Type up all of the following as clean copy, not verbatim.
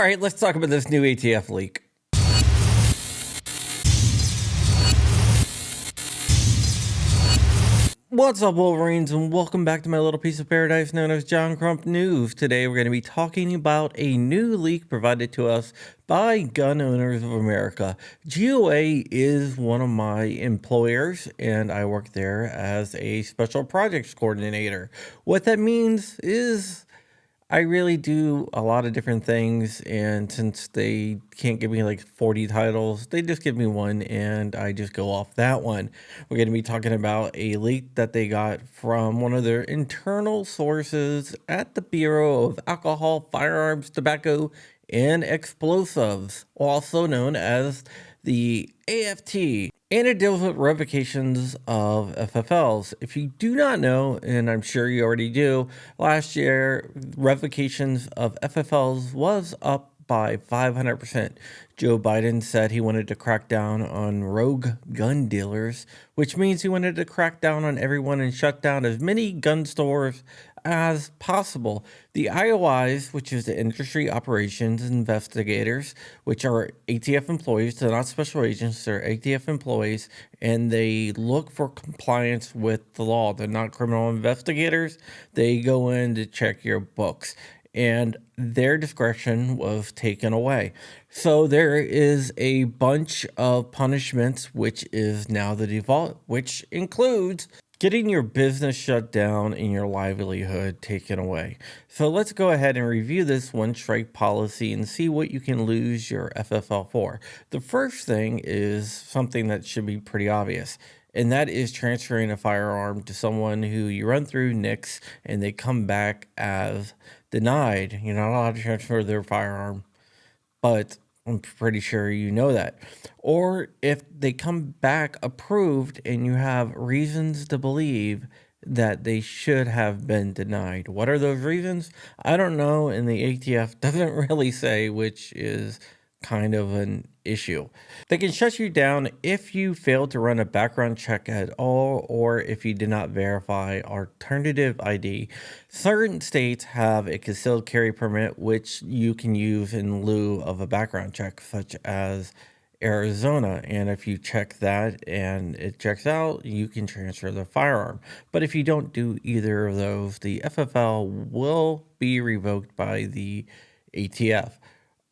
right, let's talk about this new ATF leak. What's up, Wolverines, and welcome back to my little piece of paradise known as John Crump News. Today we're going to be talking about a new leak provided to us by Gun Owners of America. GOA is one of my employers, and I work there as a special projects coordinator. What that means is I really do a lot of different things, and since they can't give me like 40 titles, they just give me one, and I just go off that one. We're going to be talking about a leak that they got from one of their internal sources at the Bureau of Alcohol, Firearms, Tobacco, and Explosives, also known as the AFT, and it deals with revocations of FFLs. If you do not know, and I'm sure you already do, last year revocations of FFLs was up by 500%. Joe Biden said he wanted to crack down on rogue gun dealers, which means he wanted to crack down on everyone and shut down as many gun stores as possible. The IOIs, which is the Industry Operations Investigators, which are ATF employees, they're not special agents, they're ATF employees, and they look for compliance with the law. They're not criminal investigators. They go in to check your books, and their discretion was taken away. So there is a bunch of punishments, which is now the default, which includes getting your business shut down and your livelihood taken away. So let's go ahead and review this one strike policy and see what you can lose your FFL for. The first thing is something that should be pretty obvious, and that is transferring a firearm to someone who you run through NICS and they come back as denied. You're not allowed to transfer their firearm, but I'm pretty sure you know that. Or if they come back approved and you have reasons to believe that they should have been denied. What are those reasons? I don't know, and the ATF doesn't really say, which is kind of an issue. They can shut you down if you fail to run a background check at all, or if you did not verify alternative ID. Certain states have a concealed carry permit, which you can use in lieu of a background check, such as Arizona, and if you check that and it checks out, you can transfer the firearm. But if you don't do either of those, the FFL will be revoked by the ATF.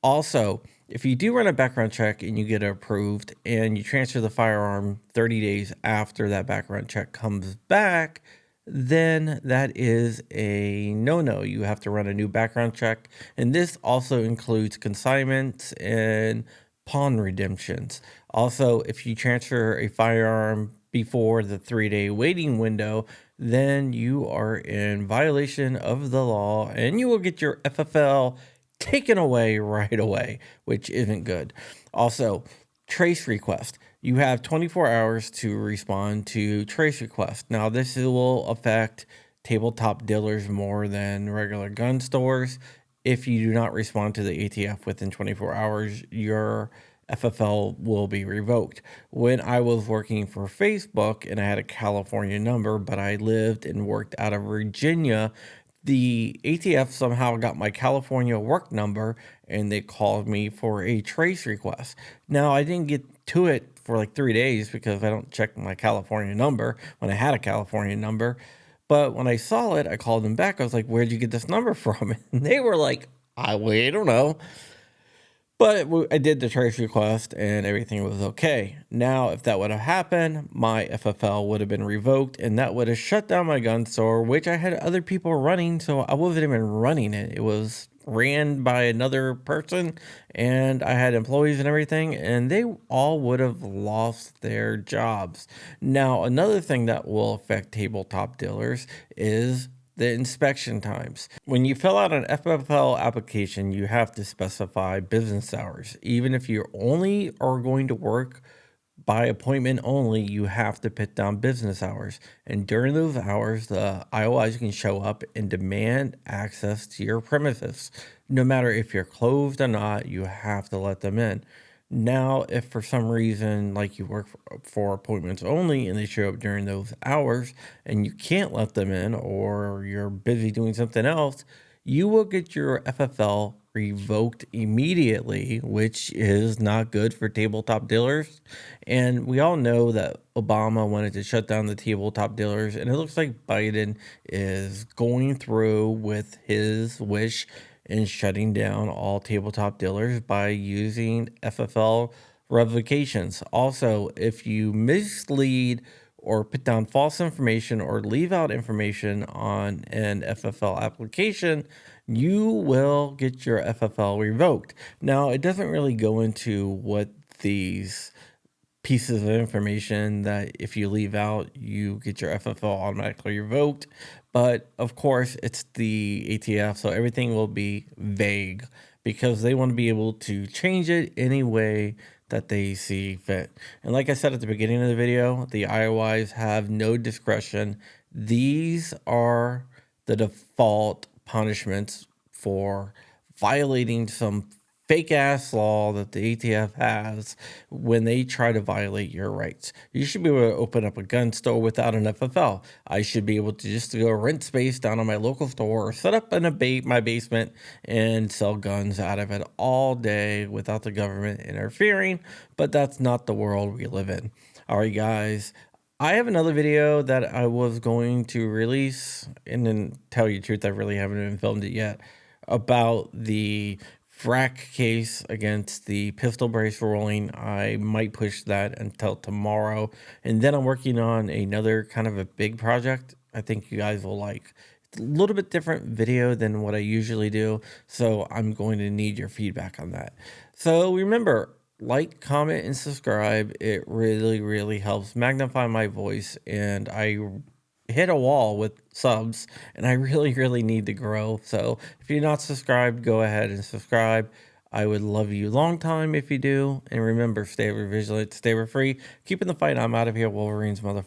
Also, if you do run a background check and you get approved and you transfer the firearm 30 days after that background check comes back, then that is a no-no. You have to run a new background check, and this also includes consignments and pawn redemptions. Also, if you transfer a firearm before the 3-day waiting window, then you are in violation of the law and you will get your FFL taken away right away, which isn't good. Also, trace request. You have 24 hours to respond to trace request. Now, this will affect tabletop dealers more than regular gun stores. If you do not respond to the ATF within 24 hours, your FFL will be revoked. When I was working for Facebook and I had a California number, but I lived and worked out of Virginia, the ATF somehow got my California work number and they called me for a trace request. Now, I didn't get to it for like 3 days because I don't check my California number when I had a California number. But when I saw it, I called them back. I was like, where'd you get this number from? And they were like, I don't know. But I did the trace request and everything was okay. Now, if that would have happened, my FFL would have been revoked and that would have shut down my gun store, which I had other people running, so I wasn't even running it. It was ran by another person and I had employees and everything, and they all would have lost their jobs. Now, another thing that will affect tabletop dealers is the inspection times. When you fill out an FFL application, you have to specify business hours. Even if you only are going to work by appointment only, you have to put down business hours. And during those hours, the IOIs can show up and demand access to your premises. No matter if you're closed or not, you have to let them in. Now, if for some reason, like you work for appointments only and they show up during those hours and you can't let them in, or you're busy doing something else, you will get your FFL revoked immediately, which is not good for tabletop dealers. And we all know that Obama wanted to shut down the tabletop dealers, and it looks like Biden is going through with his wish in shutting down all tabletop dealers by using FFL revocations. Also, if you mislead or put down false information or leave out information on an FFL application, you will get your FFL revoked. Now, it doesn't really go into what these pieces of information that if you leave out, you get your FFL automatically revoked. But of course, it's the ATF, so everything will be vague because they want to be able to change it any way that they see fit. And like I said at the beginning of the video, the IOIs have no discretion. These are the default punishments for violating some fake ass law that the ATF has when they try to violate your rights. You should be able to open up a gun store without an FFL. I should be able to just go rent space down on my local store or set up in my basement and sell guns out of it all day without the government interfering, but that's not the world we live in. All right, guys. I have another video that I was going to release, and then tell you the truth, I really haven't even filmed it yet, about the frack case against the pistol brace rolling. I might push that until tomorrow. And then I'm working on another kind of a big project I think you guys will like. It's a little bit different video than what I usually do, so I'm going to need your feedback on that. So remember, like, comment, and subscribe. It really, really helps magnify my voice, and I hit a wall with subs, and I really, really need to grow. So if you're not subscribed, go ahead and subscribe. I would love you long time if you do. And remember, stay ever vigilant, stay ever free. Keeping the fight. I'm out of here. Wolverine's mother.